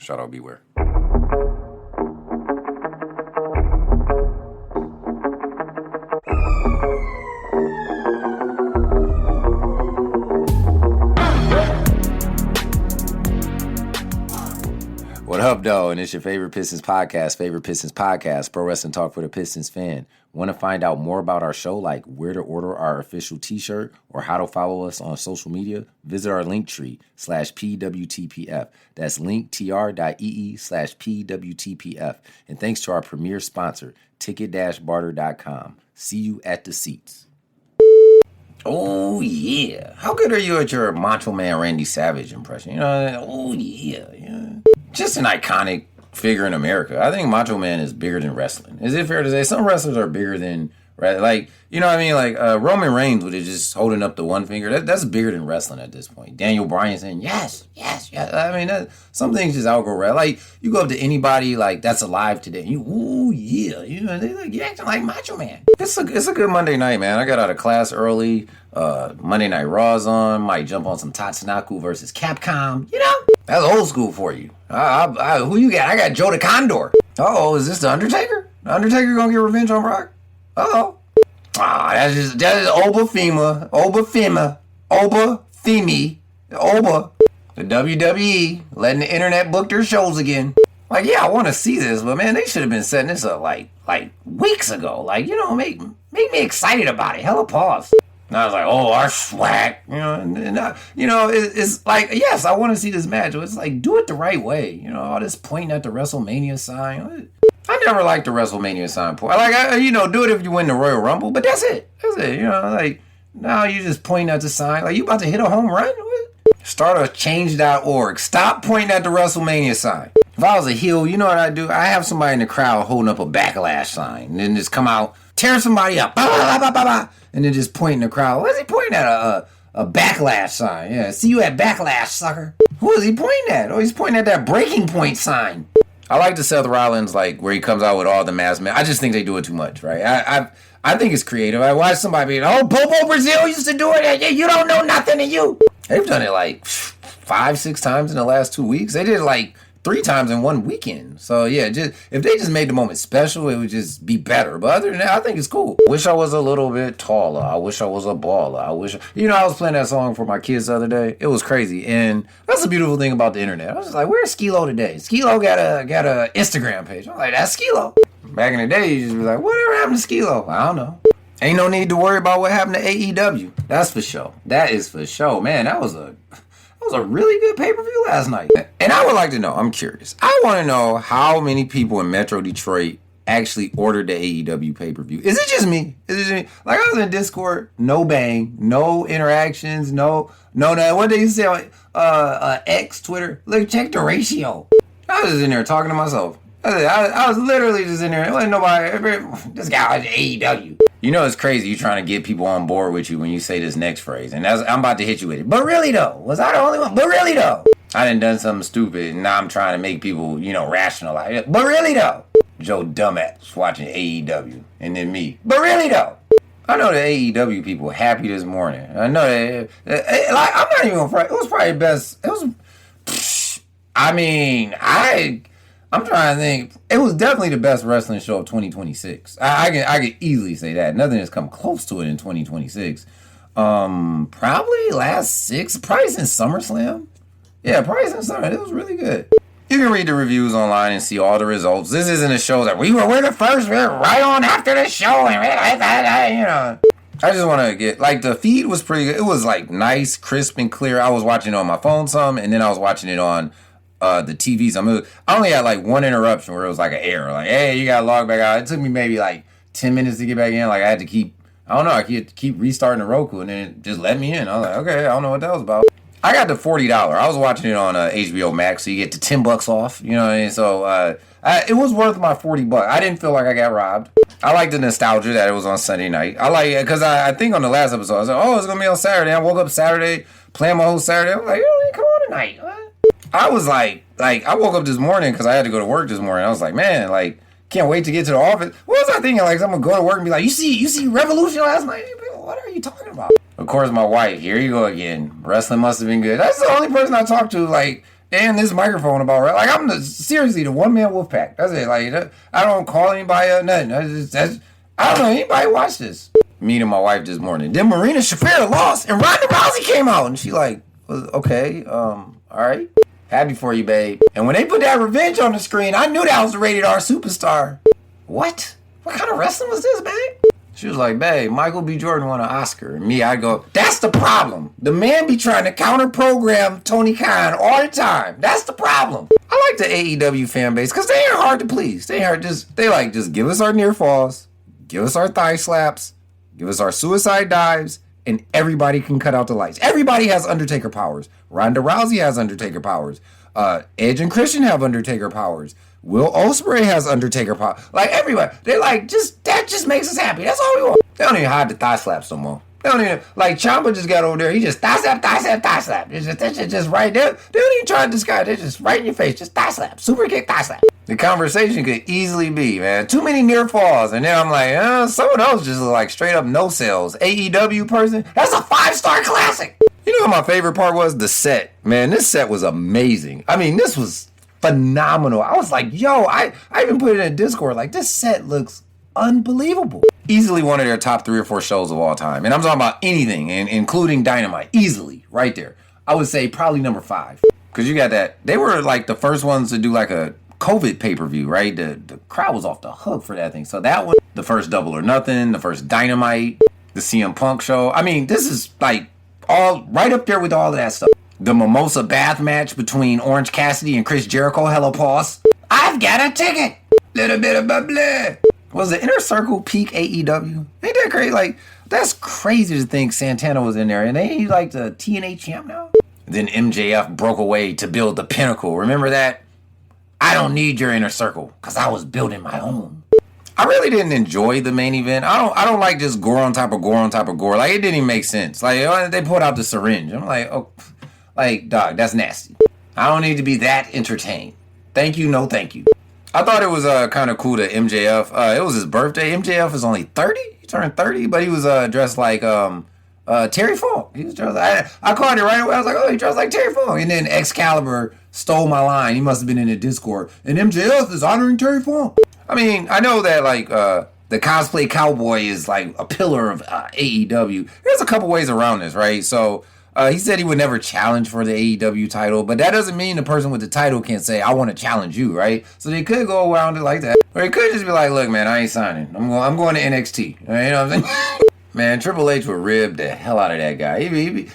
Shout out Beware. What up, though? And it's your favorite Pistons podcast, Pro Wrestling Talk for the Pistons fan. Want to find out more about our show, like where to order our official t-shirt or how to follow us on social media? Visit our Linktree /PWTPF. That's linktr.ee/PWTPF. And thanks to our premier sponsor, ticket-barter.com. See you at the seats. Oh, yeah. How good are you at your Macho Man Randy Savage impression? You know, oh, yeah. Just an iconic figure in America. I think Macho Man is bigger than wrestling. Is it fair to say some wrestlers are bigger than, like, you know what I mean? Like, Roman Reigns with it just holding up the one finger. That's bigger than wrestling at this point. Daniel Bryan saying, yes. I mean, some things just outgrow wrestling. Like, you go up to anybody, like, that's alive today. You, ooh, yeah. You know, they like, you acting like Macho Man. It's a good Monday night, man. I got out of class early. Monday Night Raw's on. Might jump on some Tatsunoko versus Capcom. You know? That's old school for you. Who you got? I got Joe the Condor. Uh-oh, is this the Undertaker? The Undertaker gonna get revenge on Brock? Uh-oh. That is Oba Femi. The WWE letting the internet book their shows again. Like, yeah, I want to see this, but man, they should have been setting this up like weeks ago. Like, you know, make me excited about it. Hella pause. And I was like, oh, our swag, you know, it's like, yes, I want to see this match. It's like, do it the right way. You know, all this pointing at the WrestleMania sign. I never liked the WrestleMania sign point. Do it if you win the Royal Rumble, but that's it. You know, like, now you just pointing at the sign. Like, you about to hit a home run? Start a change.org. Stop pointing at the WrestleMania sign. If I was a heel, you know what I'd do? I have somebody in the crowd holding up a backlash sign and then just come out, tear somebody up, and then just point in the crowd. What is he pointing at? A backlash sign. Yeah, see you at Backlash, sucker. Who is he pointing at? Oh, he's pointing at that breaking point sign. I like the Seth Rollins, like, where he comes out with all the masked men. I just think they do it too much, right? I think it's creative. I watched somebody be, oh, Bobo Brazil used to do it. You don't know nothing to you. They've done it like 5-6 times in the last 2 weeks. They did it like 3 times in one weekend. So yeah, just if they just made the moment special, it would just be better. But other than that, I think it's cool. Wish I was a little bit taller. I wish I was a baller. I was playing that song for my kids the other day. It was crazy. And that's the beautiful thing about the internet. I was just like, where's Skilo today? Skilo got a Instagram page. I'm like, that's Skilo. Back in the day, you just be like, whatever happened to Skilo? I don't know. Ain't no need to worry about what happened to AEW. That's for sure. That is for sure. Man, that was a really good pay-per-view last night. And I would like to know, I'm curious. I want to know how many people in Metro Detroit actually ordered the AEW pay-per-view. Is it just me? Like, I was in Discord, no bang, no interactions, no. What did you say on X, Twitter? Look, check the ratio. I was just in there talking to myself. I was literally just in there. There wasn't nobody. This guy was AEW. You know it's crazy you trying to get people on board with you when you say this next phrase. And I'm about to hit you with it. But really, though? Was I the only one? But really, though? I done something stupid, and now I'm trying to make people, rationalize it. But really, though? Joe Dumbass watching AEW. And then me. But really, though? I know the AEW people happy this morning. I know that. I'm not even afraid. It was probably the best. I'm trying to think. It was definitely the best wrestling show of 2026. I can easily say that. Nothing has come close to it in 2026. Probably last 6. Probably since SummerSlam. Yeah, probably since SummerSlam. It was really good. You can read the reviews online and see all the results. This isn't a show that we're the first. We're right on after the show. And I just want to get, like, the feed was pretty good. It was, like, nice, crisp, and clear. I was watching it on my phone some, and then I was watching it on the TVs. I only had like one interruption where it was like an error. Like, hey, you gotta log back out. It took me maybe like 10 minutes to get back in. Like, I had to keep restarting the Roku, and then it just let me in. I was like, okay, I don't know what that was about. I got the $40. I was watching it on HBO Max, so you get the $10 off. You know what I mean? So it was worth my $40. I didn't feel like I got robbed. I like the nostalgia that it was on Sunday night. I like it because I think on the last episode I was like, oh, it's gonna be on Saturday. I woke up Saturday, playing my whole Saturday. I was like, yo, come on tonight. I was like I woke up this morning because I had to go to work this morning. I was like, man, like, can't wait to get to the office. What was I thinking? Like, I'm gonna go to work and be like, you see Revolution last night? What are you talking about? Of course, my wife. Here you go again. Wrestling must have been good. That's the only person I talked to, like, and this microphone about right. Like I'm seriously the one man wolf pack. That's it. Like I don't call anybody or nothing. I don't know anybody watch this. Meeting my wife this morning. Then Marina Shafir lost and Ronda Rousey came out and she like, okay, all right. Happy for you, babe. And when they put that revenge on the screen, I knew that was the rated R superstar. What? What kind of wrestling was this, babe? She was like, babe, Michael B. Jordan won an Oscar. And me, I go, that's the problem. The man be trying to counter-program Tony Khan all the time. That's the problem. I like the AEW fan base because they ain't hard to please. They just give us our near falls, give us our thigh slaps, give us our suicide dives, and everybody can cut out the lights. Everybody has Undertaker powers. Ronda Rousey has Undertaker powers. Edge and Christian have Undertaker powers. Will Ospreay has Undertaker power. Like everybody, they're like that just makes us happy. That's all we want. They don't even hide the thigh slaps no more. They don't even like Ciampa just got over there. He just thigh slap. It's just right there. They don't even try to disguise. They're just right in your face. Just thigh slap. Super kick, thigh slap. The conversation could easily be, man, too many near falls. And then I'm like, some of those just look like straight up no sales. AEW person, that's a 5-star classic. You know what my favorite part was? The set. Man, this set was amazing. I mean, this was phenomenal. I was like, yo, I even put it in Discord. Like, this set looks unbelievable. Easily one of their top 3 or 4 shows of all time. And I'm talking about anything, including Dynamite. Easily, right there. I would say probably number 5. Because you got that. They were like the first ones to do like a COVID pay-per-view, right? The crowd was off the hook for that thing. So that one, the first Double or Nothing, the first Dynamite, the CM Punk show. I mean, this is like all right up there with all of that stuff. The Mimosa Bath match between Orange Cassidy and Chris Jericho. Hello, pause. I've got a ticket. Little bit of bubbly. Was the Inner Circle peak AEW? Ain't that crazy? Like, that's crazy to think Santana was in there. And ain't he like the TNA champ now? Then MJF broke away to build the Pinnacle. Remember that? I don't need your Inner Circle because I was building my own. I really didn't enjoy the main event. I don't like just gore on top of gore on top of gore. Like, it didn't even make sense. Like, they pulled out the syringe. I'm like, oh, like, dog, that's nasty. I don't need to be that entertained. Thank you, no thank you. I thought it was kind of cool that MJF, it was his birthday. MJF is only 30. He turned 30, but he was dressed like Terry Funk. He was dressed I caught it right away. I was like, oh, he dressed like Terry Funk. And then Excalibur stole my line. He must have been in the Discord. And MJF is honoring Terry Funk. I mean, I know that like the cosplay cowboy is like a pillar of AEW. There's a couple ways around this, right? So he said he would never challenge for the AEW title, but that doesn't mean the person with the title can't say, I want to challenge you, right? So they could go around it like that. Or he could just be like, look, man, I ain't signing. I'm going to NXT. Right? You know what I'm saying? Man, Triple H would rib the hell out of that guy.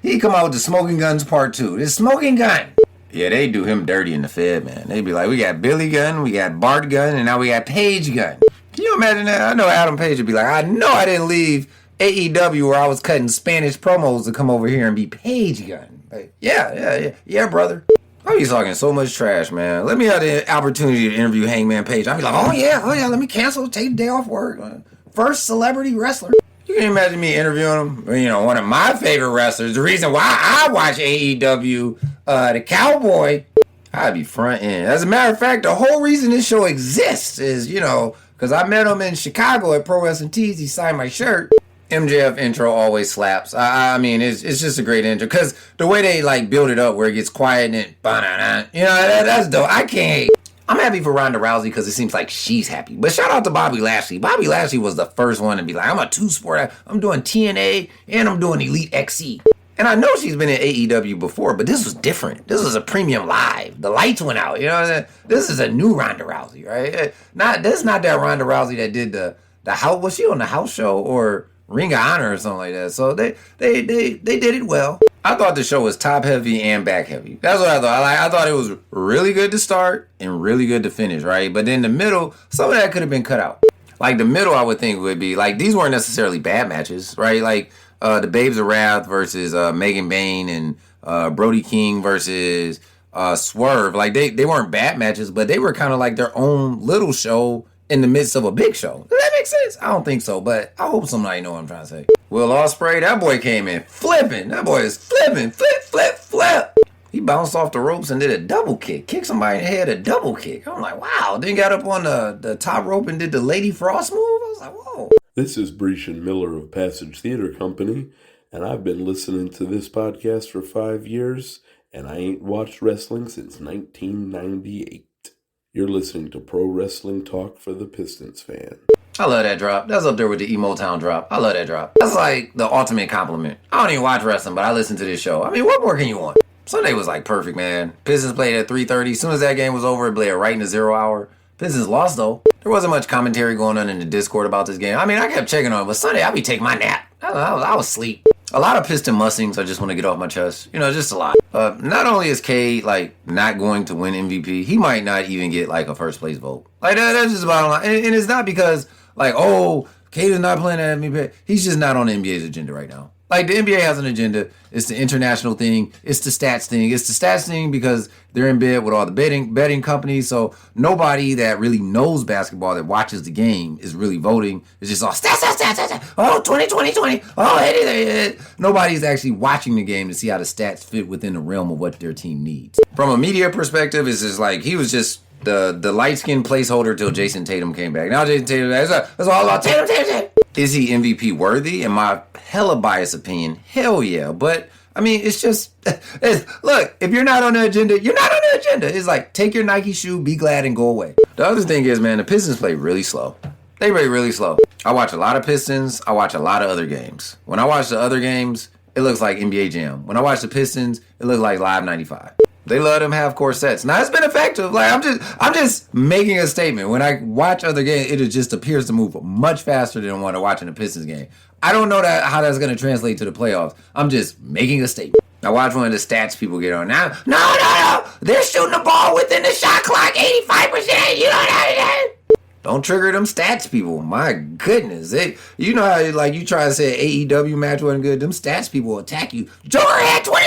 He'd come out with the Smoking Guns Part 2. The Smoking Gun. Yeah, they do him dirty in the Fed, man. They'd be like, we got Billy Gunn, we got Bart Gunn, and now we got Paige Gunn. Can you imagine that? I know Adam Page would be like, I know I didn't leave AEW where I was cutting Spanish promos to come over here and be Paige Gunn. Like, yeah, brother. I be talking so much trash, man. Let me have the opportunity to interview Hangman Page. I'd be like, oh yeah, let me cancel, take the day off work. First celebrity wrestler. You can imagine me interviewing him. You know, one of my favorite wrestlers. The reason why I watch AEW, the Cowboy, I'd be front end. As a matter of fact, the whole reason this show exists is, you know, because I met him in Chicago at Pro Wrestling Tees. He signed my shirt. MJF intro always slaps. I mean, it's just a great intro. Because the way they, like, build it up where it gets quiet and then, ba-na-na, you know, that's dope. I can't. I'm happy for Ronda Rousey because it seems like she's happy. But shout out to Bobby Lashley. Bobby Lashley was the first one to be like, I'm a 2-sport. I'm doing TNA and I'm doing Elite XC. And I know she's been in AEW before, but this was different. This was a premium live. The lights went out. You know what I'm saying? This is a new Ronda Rousey, right? This is not that Ronda Rousey that did the house. Was she on the house show or Ring of Honor or something like that? So they did it well. I thought the show was top heavy and back heavy. That's what I thought. I thought it was really good to start and really good to finish, right? But then the middle, some of that could have been cut out. Like the middle, I would think would be like these weren't necessarily bad matches, right? Like the Babes of Wrath versus Megan Bain and Brody King versus Swerve. Like they weren't bad matches, but they were kind of like their own little show in the midst of a big show. Does that make sense? I don't think so, but I hope somebody know what I'm trying to say. Will Ospreay, that boy came in flipping. That boy is flipping. Flip. He bounced off the ropes and did a double kick. Kicked somebody in the head, a double kick. I'm like, wow. Then got up on the top rope and did the Lady Frost move. I was like, whoa. This is Brescian Miller of Passage Theater Company, and I've been listening to this podcast for 5 years, and I ain't watched wrestling since 1998. You're listening to Pro Wrestling Talk for the Pistons fan. I love that drop. That's up there with the Emo Town drop. I love that drop. That's like the ultimate compliment. I don't even watch wrestling, but I listen to this show. I mean, what more can you want? Sunday was like perfect, man. Pistons played at 3:30. As soon as that game was over, it played right in the 0 hour. Pistons lost, though. There wasn't much commentary going on in the Discord about this game. I mean, I kept checking on it, but Sunday, I'd be taking my nap. I was asleep. A lot of Piston mustings I just want to get off my chest. You know, just a lot. Not only is Cade, like, not going to win MVP, he might not even get, like, a first place vote. Like, that's just about line. And it's not because, like, oh, Cade is not playing at MVP. He's just not on the NBA's agenda right now. Like, the NBA has an agenda. It's the international thing. It's the stats thing. It's the stats thing because they're in bed with all the betting companies. So nobody that really knows basketball that watches the game is really voting. It's just all stats. Oh, 20. Oh, hey. Nobody's actually watching the game to see how the stats fit within the realm of what their team needs. From a media perspective, it's just like he was just the light-skinned placeholder till Jason Tatum came back. Now Jason Tatum, that's all about Tatum. Is he MVP worthy? In my hella biased opinion, hell yeah. But, I mean, it's just, look, if you're not on the agenda, you're not on the agenda. It's like, take your Nike shoe, be glad, and go away. The other thing is, man, the Pistons play really slow. They play really slow. I watch a lot of Pistons. I watch a lot of other games. When I watch the other games, it looks like NBA Jam. When I watch the Pistons, it looks like Live 95. They let them have core sets. Now, it's been effective. Like, I'm just making a statement. When I watch other games, it just appears to move much faster than when I watch in a Pistons game. I don't know how that's going to translate to the playoffs. I'm just making a statement. I watch one of the stats people get on. Now, no. They're shooting the ball within the shot clock 85%. You know what? Don't trigger them stats people. My goodness. You know how, like, you try to say AEW match wasn't good. Them stats people will attack you. Joker had 20.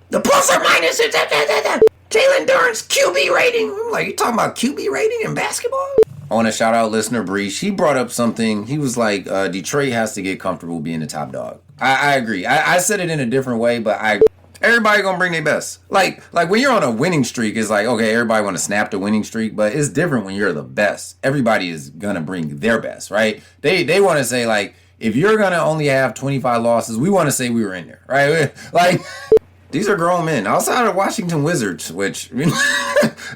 The plus or minus. Jalen Duren's QB rating. I'm like, you talking about QB rating in basketball? I want to shout out listener Breach. He brought up something. He was like, Detroit has to get comfortable being the top dog. I agree. I said it in a different way, but everybody gonna bring their best. Like when you're on a winning streak, it's like, okay, everybody want to snap the winning streak, but it's different when you're the best. Everybody is gonna bring their best, right? They want to say, like, if you're gonna only have 25 losses, we want to say we were in there, right? Like, these are grown men outside of Washington Wizards, which,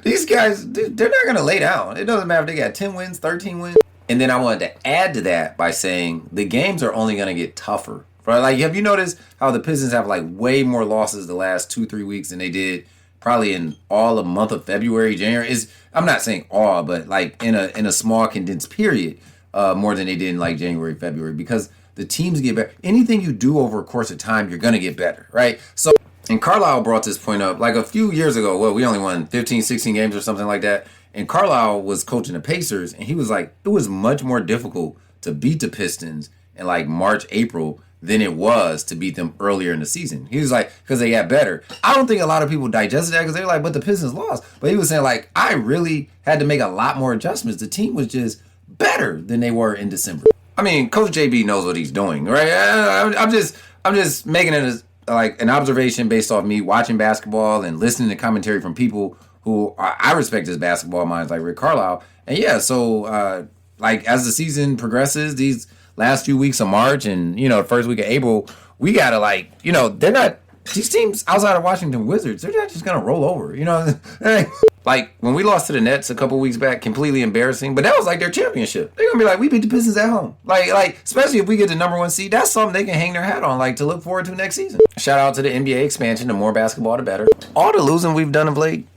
these guys, they're not going to lay down. It doesn't matter if they got 10 wins, 13 wins. And then I wanted to add to that by saying the games are only going to get tougher. Right? Like, have you noticed how the Pistons have, like, way more losses the last 2-3 weeks than they did probably in all the month of February, January? I'm not saying all, but, like, in a small condensed period, more than they did in, like, January, February, because the teams get better. Anything you do over a course of time, you're going to get better, right? So, and Carlisle brought this point up like a few years ago. Well, we only won 15, 16 games or something like that. And Carlisle was coaching the Pacers, and he was like, it was much more difficult to beat the Pistons in like March, April than it was to beat them earlier in the season. He was like, because they got better. I don't think a lot of people digested that because they're like, but the Pistons lost. But he was saying, like, I really had to make a lot more adjustments. The team was just better than they were in December. I mean, Coach JB knows what he's doing, right? I'm just making it as like an observation based off me watching basketball and listening to commentary from people who I respect as basketball minds, like Rick Carlisle. And yeah, so like as the season progresses, these last few weeks of March and, you know, the first week of April, we got to, like, you know, they're not, these teams outside of Washington Wizards, they're not just going to roll over, you know. Like, when we lost to the Nets a couple weeks back, completely embarrassing, but that was like their championship. They're going to be like, we beat the Pistons at home. Like, especially if we get the number one seed, that's something they can hang their hat on, like, to look forward to next season. Shout out to the NBA expansion. The more basketball, the better. All the losing we've done of late,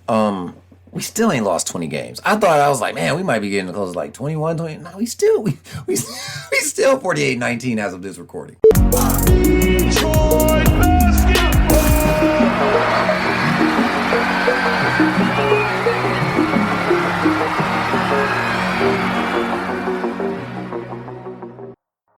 we still ain't lost 20 games. I was like, man, we might be getting close to like 21, 20. No, we still 48-19 as of this recording. Detroit